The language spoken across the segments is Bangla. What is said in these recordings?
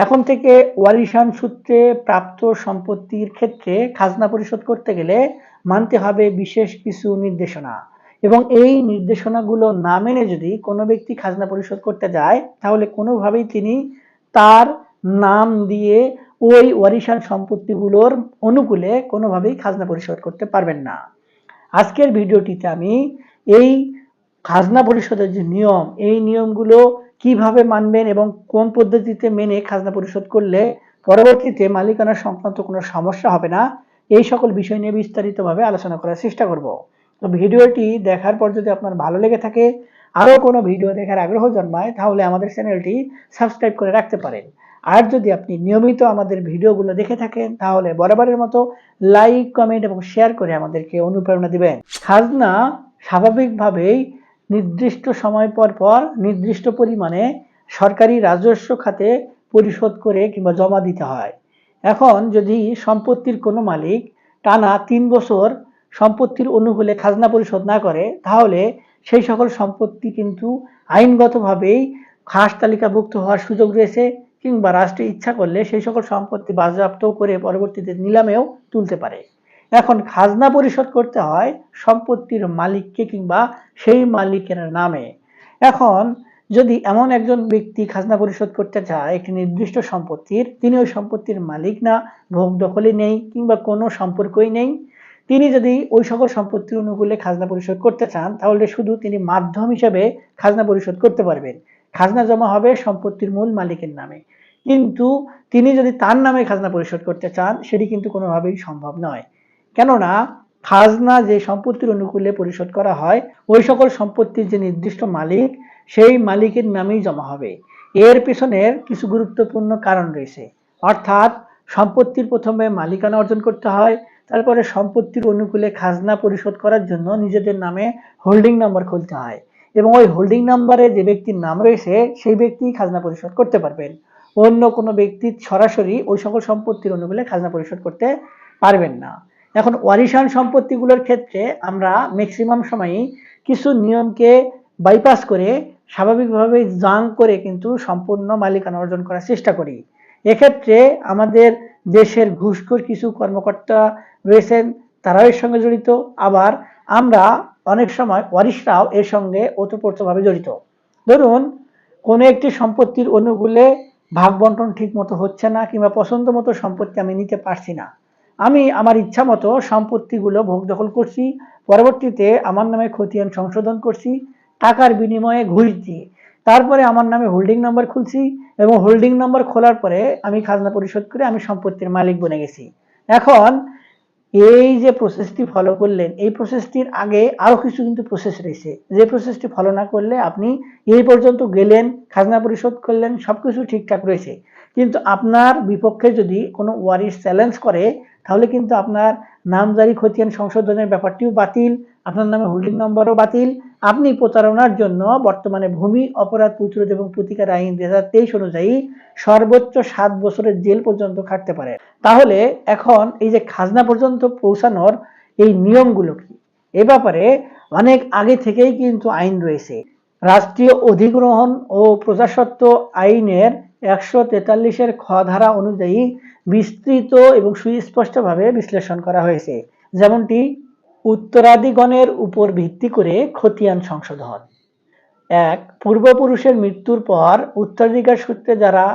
এখন থেকে ওয়ারিশান সূত্রে প্রাপ্ত সম্পত্তির ক্ষেত্রে খাজনা পরিশোধ করতে গেলে মানতে হবে বিশেষ কিছু নির্দেশনা, এবং এই নির্দেশনাগুলো না মেনে যদি কোনো ব্যক্তি খাজনা পরিশোধ করতে যায় তাহলে কোনোভাবেই তিনি তার নাম দিয়ে ওই ওয়ারিশান সম্পত্তিগুলোর অনুকূলে কোনোভাবেই খাজনা পরিশোধ করতে পারবেন না। আজকের ভিডিওটিতে আমি এই খাজনা পরিশোধের যে নিয়ম, এই নিয়মগুলো কিভাবে মানবেন এবং কোন পদ্ধতিতে মেনে খাজনা পরিশোধ করলে পরবর্তীতে মালিকানা সংক্রান্ত কোনো সমস্যা হবে না, এই সকল বিষয় নিয়ে বিস্তারিতভাবে আলোচনা করার চেষ্টা করব। তো ভিডিওটি দেখার পর যদি আপনার ভালো লেগে থাকে, আরও কোনো ভিডিও দেখার আগ্রহ জন্মায়, তাহলে আমাদের চ্যানেলটি সাবস্ক্রাইব করে রাখতে পারেন। আর যদি আপনি নিয়মিত আমাদের ভিডিওগুলো দেখে থাকেন তাহলে বরাবরের মতো লাইক, কমেন্ট এবং শেয়ার করে আমাদেরকে অনুপ্রেরণা দিবেন। খাজনা স্বাভাবিকভাবেই নির্দিষ্ট সময় পর পর নির্দিষ্ট পরিমাণে সরকারি রাজস্ব খাতে পরিশোধ করে কিংবা জমা দিতে হয়। এখন যদি সম্পত্তির কোনো মালিক টানা 3 বছর সম্পত্তির অনুকূলে খাজনা পরিশোধ না করে তাহলে সেই সকল সম্পত্তি কিন্তু আইনগতভাবেই খাস তালিকাভুক্ত হওয়ার সুযোগ রয়েছে, কিংবা রাষ্ট্র ইচ্ছা করলে সেই সকল সম্পত্তি বাজেয়াপ্ত করে পরবর্তীতে নিলামেও তুলতে পারে। এখন খাজনা পরিশোধ করতে হয় সম্পত্তির মালিককে কিংবা সেই মালিকের নামে। এখন যদি এমন একজন ব্যক্তি খাজনা পরিশোধ করতে চায় একটি নির্দিষ্ট সম্পত্তির, তিনি ওই সম্পত্তির মালিক না, ভোগ দখলে নেই কিংবা কোনো সম্পর্কই নেই, তিনি যদি ওই সকল সম্পত্তির অনুকূলে খাজনা পরিশোধ করতে চান তাহলে শুধু তিনি মাধ্যম হিসেবে খাজনা পরিশোধ করতে পারবেন। খাজনা জমা হবে সম্পত্তির মূল মালিকের নামে, কিন্তু তিনি যদি তার নামে খাজনা পরিশোধ করতে চান সেটি কিন্তু কোনোভাবেই সম্ভব নয়। কেননা খাজনা যে সম্পত্তির অনুকূলে পরিশোধ করা হয় ওই সকল সম্পত্তির যে নির্দিষ্ট মালিক সেই মালিকের নামেই জমা হবে। এর পেছনের কিছু গুরুত্বপূর্ণ কারণ রয়েছে, অর্থাৎ সম্পত্তির প্রথমে মালিকানা অর্জন করতে হয়, তারপরে সম্পত্তির অনুকূলে খাজনা পরিশোধ করার জন্য নিজেদের নামে হোল্ডিং নাম্বার খুলতে হয়, এবং ওই হোল্ডিং নাম্বারে যে ব্যক্তির নাম রয়েছে সেই ব্যক্তি খাজনা পরিশোধ করতে পারবেন। অন্য কোনো ব্যক্তি সরাসরি ওই সকল সম্পত্তির অনুকূলে খাজনা পরিশোধ করতে পারবেন না। এখন ওয়ারিশান সম্পত্তিগুলোর ক্ষেত্রে আমরা ম্যাক্সিমাম সময়ই কিছু নিয়মকে বাইপাস করে স্বাভাবিকভাবে জাঙ্ক করে কিন্তু সম্পূর্ণ মালিকানা অর্জন করার চেষ্টা করি। এক্ষেত্রে আমাদের দেশের ঘুষখোর কিছু কর্মকর্তা রয়েছেন, তারাও এর সঙ্গে জড়িত, আবার আমরা অনেক সময় ওয়ারিশরাও এর সঙ্গে ওতপ্রোতভাবে জড়িত। ধরুন কোনো একটি সম্পত্তির অনুকূলে ভাগ বন্টন ঠিক মতো হচ্ছে না, কিংবা পছন্দ মতো সম্পত্তি আমি নিতে পারছি না, আমি আমার ইচ্ছা মতো সম্পত্তিগুলো ভোগ দখল করছি, পরবর্তীতে আমার নামে খতিয়ান সংশোধন করছি টাকার বিনিময়ে ঘুষ দিয়ে, তারপরে আমার নামে হোল্ডিং নাম্বার খুলছি, এবং হোল্ডিং নাম্বার খোলার পরে আমি খাজনা পরিশোধ করে আমি সম্পত্তির মালিক বনে গেছি। এখন এই যে প্রসেসটি ফলো করলেন, এই প্রসেসটির আগে আরো কিছু কিন্তু প্রসেস রয়েছে, যে প্রসেসটি ফলো না করলে আপনি এই পর্যন্ত গেলেন, খাজনা পরিশোধ করলেন, সবকিছু ঠিকঠাক রয়েছে, কিন্তু আপনার বিপক্ষে যদি কোনো ওয়ারিশ চ্যালেঞ্জ করে তাহলে কিন্তু আপনার নামজারি খতিয়ান সংশোধনের ব্যাপারটিও বাতিল, আপনার নামে হোল্ডিং নাম্বারও বাতিল, আপনি প্রতারণার জন্য বর্তমানে ভূমি অপরাধ প্রতিরোধ এবং প্রতিকার আইন 2023 অনুযায়ী সর্বোচ্চ 7 বছরের জেল পর্যন্ত খাটতে পারে। তাহলে এখন এই যে খাজনা পর্যন্ত পৌঁছানোর এই নিয়মগুলো কি, এ ব্যাপারে অনেক আগে থেকেই কিন্তু আইন রয়েছে। রাষ্ট্রীয় অধিগ্রহণ ও প্রজাস্বত্ব আইনের 143-এর খ ধারা অনুযায়ী বিস্তৃত এবং সুস্পষ্টভাবে বিশ্লেষণ করা হয়েছে, যেমনটি উত্তরাধিগণের উপর ভিত্তি করে খতিয়ান সংশোধন। 1. পূর্বপুরুষের মৃত্যুর পর উত্তরাধিকার সূত্রে যারা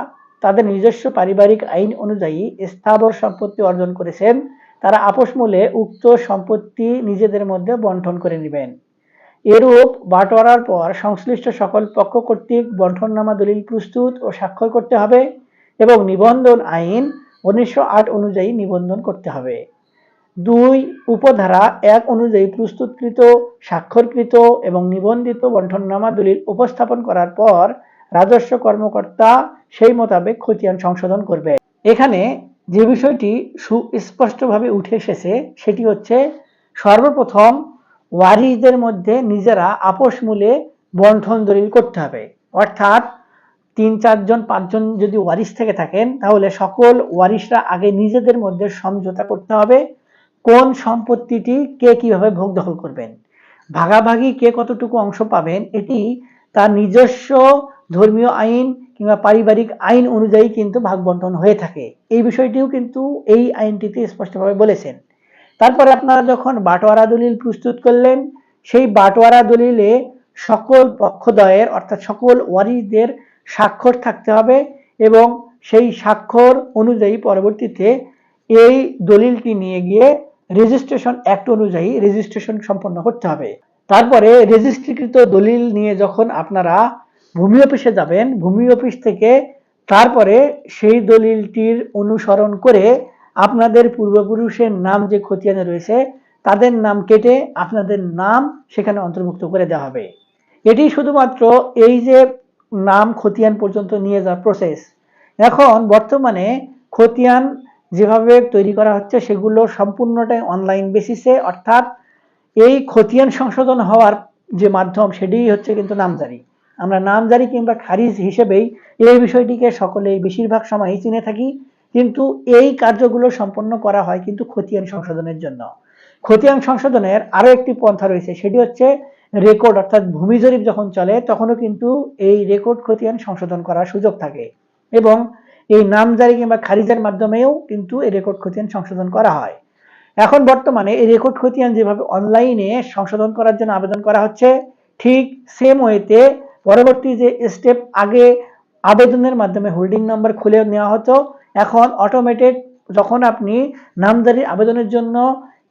তাদের নিজস্ব পারিবারিক আইন অনুযায়ী স্থাবর সম্পত্তি অর্জন করেছেন তারা আপসমূলে উক্ত সম্পত্তি নিজেদের মধ্যে বণ্টন করে নেবেন। এরূপ বাটোয়ারার পর সংশ্লিষ্ট সকল পক্ষ কর্তৃক বণ্টননামা দলিল প্রস্তুত ও স্বাক্ষর করতে হবে এবং নিবন্ধন আইন 1908 অনুযায়ী নিবন্ধন করতে হবে। 2. উপধারা 1 অনুযায়ী প্রস্তুতকৃত, স্বাক্ষরকৃত এবং নিবন্ধিত বণ্টননামা দলিল উপস্থাপন করার পর রাজস্ব কর্মকর্তা সেই মোতাবেক খতিয়ান সংশোধন করবে। এখানে যে বিষয়টি সুস্পষ্টভাবে উঠে এসেছে সেটি হচ্ছে, সর্বপ্রথম ওয়ারিশদের মধ্যে নিজেরা আপসমূলে বণ্টন দলিল করতে হবে, অর্থাৎ 3-4 জন 5 জন যদি ওয়ারিশ থেকে থাকেন তাহলে সকল ওয়ারিশরা আগে নিজেদের মধ্যে সমঝোতা করতে হবে কোন সম্পত্তিটি কে কিভাবে ভোগ দখল করবেন, ভাগাভাগি কে কতটুকু অংশ পাবেন, এটি তার নিজস্ব ধর্মীয় আইন কিংবা পারিবারিক আইন অনুযায়ী কিন্তু ভাগ বন্টন হয়ে থাকে। এই বিষয়টিও কিন্তু এই আইনটিতে স্পষ্টভাবে বলেছেন। তারপরে আপনারা যখন বাটোয়ারা দলিল প্রস্তুত করলেন, সেই বাটোয়ারা দলিলে সকল পক্ষদ্বয়ের অর্থাৎ সকল ওয়ারিশদের স্বাক্ষর থাকতে হবে এবং সেই স্বাক্ষর অনুযায়ী পরবর্তীতে এই দলিলটি নিয়ে গিয়ে রেজিস্ট্রেশন অ্যাক্ট অনুযায়ী রেজিস্ট্রেশন সম্পন্ন করতে হবে। তারপরে রেজিস্ট্রিকৃত দলিল নিয়ে যখন আপনারা ভূমি অফিসে যাবেন, ভূমি অফিস থেকে তারপরে সেই দলিলটির অনুসরণ করে আপনাদের পূর্বপুরুষের নাম যে খতিয়ানে রয়েছে তাদের নাম কেটে আপনাদের নাম সেখানে অন্তর্ভুক্ত করে দেওয়া হবে। এটি শুধুমাত্র এই যে নাম খতিয়ান পর্যন্ত নিয়ে যাওয়ার প্রসেস। এখন বর্তমানে খতিয়ান যেভাবে তৈরি করা হচ্ছে সেগুলো সম্পূর্ণটাই অনলাইন বেসিসে, অর্থাৎ এই খতিয়ান সংশোধন হওয়ার যে মাধ্যম সেটি হচ্ছে কিন্তু নামজারি। আমরা নামজারি কিংবা খারিজ হিসেবেই এই বিষয়টিকে সকলেই বেশিরভাগ সময়ই চিনে থাকি, কিন্তু এই কার্যগুলো সম্পন্ন করা হয় কিন্তু খতিয়ান সংশোধনের জন্য। খতিয়ান সংশোধনের আরো একটি পন্থা রয়েছে, সেটি হচ্ছে রেকর্ড, অর্থাৎ ভূমি জরিপ যখন চলে তখনও কিন্তু এই রেকর্ড খতিয়ান সংশোধন করার সুযোগ থাকে এবং এই নামজারি কিংবা খারিজের মাধ্যমেও কিন্তু এই রেকর্ড খতিয়ান সংশোধন করা হয়। এখন বর্তমানে এই রেকর্ড খতিয়ান যেভাবে অনলাইনে সংশোধন করার জন্য আবেদন করা হচ্ছে, ঠিক সেম ওয়েতে পরবর্তী যে স্টেপ, আগে আবেদনের মাধ্যমে হোল্ডিং নাম্বার খুলে নেওয়া হতো, এখন অটোমেটেড যখন আপনি নামজারির আবেদনের জন্য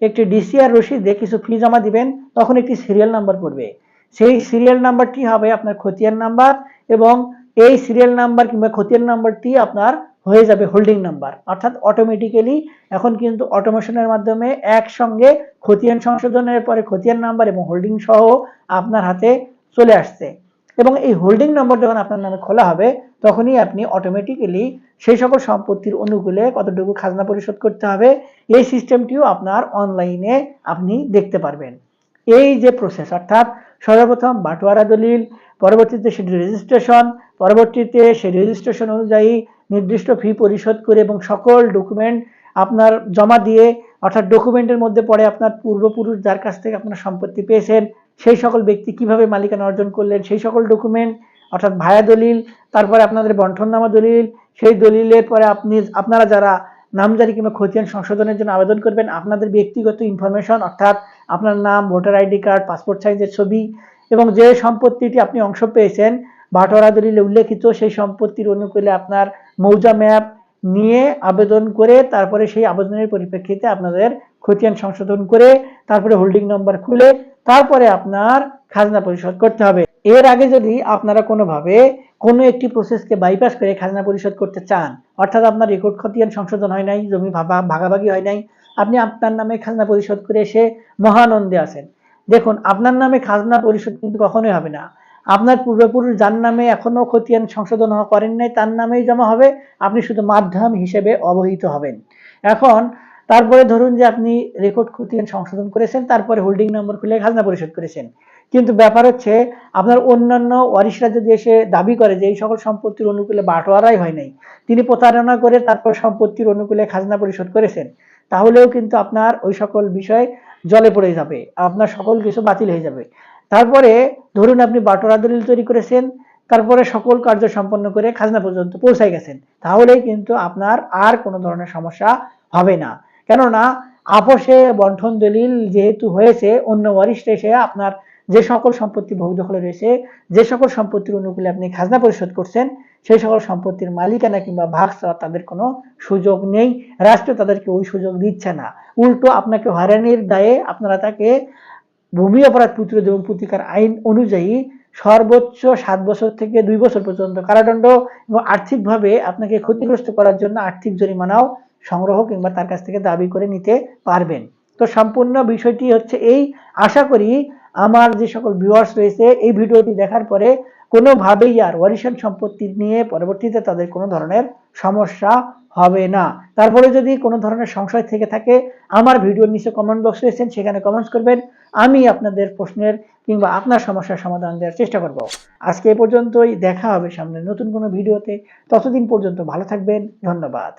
একটি ডিসিআর রসিদে কিছু ফি জমা দিবেন তখন একটি সিরিয়াল নাম্বার পড়বে। সেই সিরিয়াল নাম্বারটি হবে আপনার খতিয়ান নাম্বার এবং এই সিরিয়াল নাম্বার কিংবা খতিয়ান নাম্বারটি আপনার হয়ে যাবে হোল্ডিং নাম্বার। অর্থাৎ অটোমেটিক্যালি এখন কিন্তু অটোমেশনের মাধ্যমে একসঙ্গে খতিয়ান সংশোধনের পরে খতিয়ান নাম্বার এবং হোল্ডিং সহ আপনার হাতে চলে আসছে এবং এই হোল্ডিং নম্বর যখন আপনার নামে খোলা হবে তখনই আপনি অটোমেটিক্যালি সেই সকল সম্পত্তির অনুকূলে কতটুকু খাজনা পরিশোধ করতে হবে এই সিস্টেমটিও আপনার অনলাইনে আপনি দেখতে পারবেন। এই যে প্রসেস, অর্থাৎ সর্বপ্রথম বাটোয়ারা দলিল, পরবর্তীতে সেটি রেজিস্ট্রেশন, পরবর্তীতে সেই রেজিস্ট্রেশন অনুযায়ী নির্দিষ্ট ফি পরিশোধ করে এবং সকল ডকুমেন্ট আপনার জমা দিয়ে, অর্থাৎ ডকুমেন্টের মধ্যে পড়ে আপনার পূর্বপুরুষ যার কাছ থেকে আপনার সম্পত্তি পেয়েছেন সেই সকল ব্যক্তি কিভাবে মালিকানা অর্জন করলেন সেই সকল ডকুমেন্ট, অর্থাৎ ভায়া দলিল, তারপরে আপনাদের বন্টননামা দলিল, সেই দলিলের পরে আপনারা যারা নামজারি কিংবা খতিয়ান সংশোধনের জন্য আবেদন করবেন আপনাদের ব্যক্তিগত ইনফরমেশন, অর্থাৎ আপনার নাম, ভোটার আইডি কার্ড, পাসপোর্ট সাইজের ছবি এবং যে সম্পত্তিটি আপনি অংশ পেয়েছেন বাটোয়ারা দলিলে উল্লেখিত সেই সম্পত্তির অনুকূলে আপনার মৌজা ম্যাপ নিয়ে আবেদন করে তারপরে সেই আবেদনের পরিপ্রেক্ষিতে আপনাদের খতিয়ান সংশোধন করে তারপরে হোল্ডিং নম্বর খুলে তারপরে আপনার খাজনা পরিশোধ করতে হবে। এর আগে যদি আপনারা কোনোভাবে কোনো একটি প্রসেসকে বাইপাস করে খাজনা পরিশোধ করতে চান, অর্থাৎ আপনার রেকর্ড খতিয়ান সংশোধন হয় নাই, জমি ভাগাভাগি হয় নাই, আপনি আপনার নামে খাজনা পরিশোধ করে এসে মহানন্দে আছেন, দেখুন আপনার নামে খাজনা পরিশোধ কিন্তু কখনোই হবে না। আপনার পূর্বপুরুষ যার নামে এখনো খতিয়ান সংশোধন করেন নাই তার নামেই জমা হবে, আপনি শুধু মাধ্যম হিসেবে অবহিত হবেন। এখন তারপরে ধরুন যে আপনি রেকর্ড খতিয়ান সংশোধন করেছেন, তারপরে হোল্ডিং নম্বর খুলে খাজনা পরিশোধ করেছেন, কিন্তু ব্যাপার হচ্ছে আপনার অন্যান্য ওয়ারিশরা যদি এসে দাবি করে যে এই সকল সম্পত্তির অনুকূলে বাটোয়ারাই হয় নাই, তিনি প্রতারণা করে তারপর সম্পত্তির অনুকূলে খাজনা পরিশোধ করেছেন, তাহলেও কিন্তু আপনার ওই সকল বিষয় জলে পড়ে যাবে, আপনার সকল কিছু বাতিল হয়ে যাবে। তারপরে ধরুন আপনি বাটোয়ারা দলিল তৈরি করেছেন, তারপরে সকল কার্য সম্পন্ন করে খাজনা পর্যন্ত পৌঁছায় গেছেন, তাহলেই কিন্তু আপনার আর কোনো ধরনের সমস্যা হবে না। কেননা আপোষে বন্টন দলিল যেহেতু হয়েছে, অন্য ওয়ারিশরা এসে আপনার যে সকল সম্পত্তি ভোগ দখলে রয়েছে, যে সকল সম্পত্তির অনুকূলে আপনি খাজনা পরিশোধ করছেন সেই সকল সম্পত্তির মালিকানা কিংবা ভাগ চাওয়ার তাদের কোনো সুযোগ নেই, রাষ্ট্র তাদেরকে ওই সুযোগ দিচ্ছে না, উল্টো আপনাকে হয়রানির দায়ে আপনারা তাকে ভূমি অপরাধ প্রতিরোধ এবং প্রতিকার আইন অনুযায়ী সর্বোচ্চ 7 বছর থেকে 2 বছর পর্যন্ত কারাদণ্ড এবং আর্থিকভাবে আপনাকে ক্ষতিগ্রস্ত করার জন্য আর্থিক জরিমানাও সংগ্রহ কিংবা তার কাছ থেকে দাবি করে নিতে পারবেন। তো সম্পূর্ণ বিষয়টি হচ্ছে এই, আশা করি আমার যে সকল ভিউয়ার্স রয়েছে এই ভিডিওটি দেখার পরে কোনোভাবেই আর ওয়ারিশান সম্পত্তি নিয়ে পরবর্তীতে তাদের কোনো ধরনের সমস্যা হবে না। তারপরে যদি কোনো ধরনের সংশয় থেকে থাকে আমার ভিডিওর নিচে কমেন্ট বক্স রয়েছেন, সেখানে কমেন্টস করবেন, আমি আপনাদের প্রশ্নের কিংবা আপনার সমস্যার সমাধান দেওয়ার চেষ্টা করব। আজকে এ পর্যন্তই, দেখা হবে সামনে নতুন কোনো ভিডিওতে, ততদিন পর্যন্ত ভালো থাকবেন, ধন্যবাদ।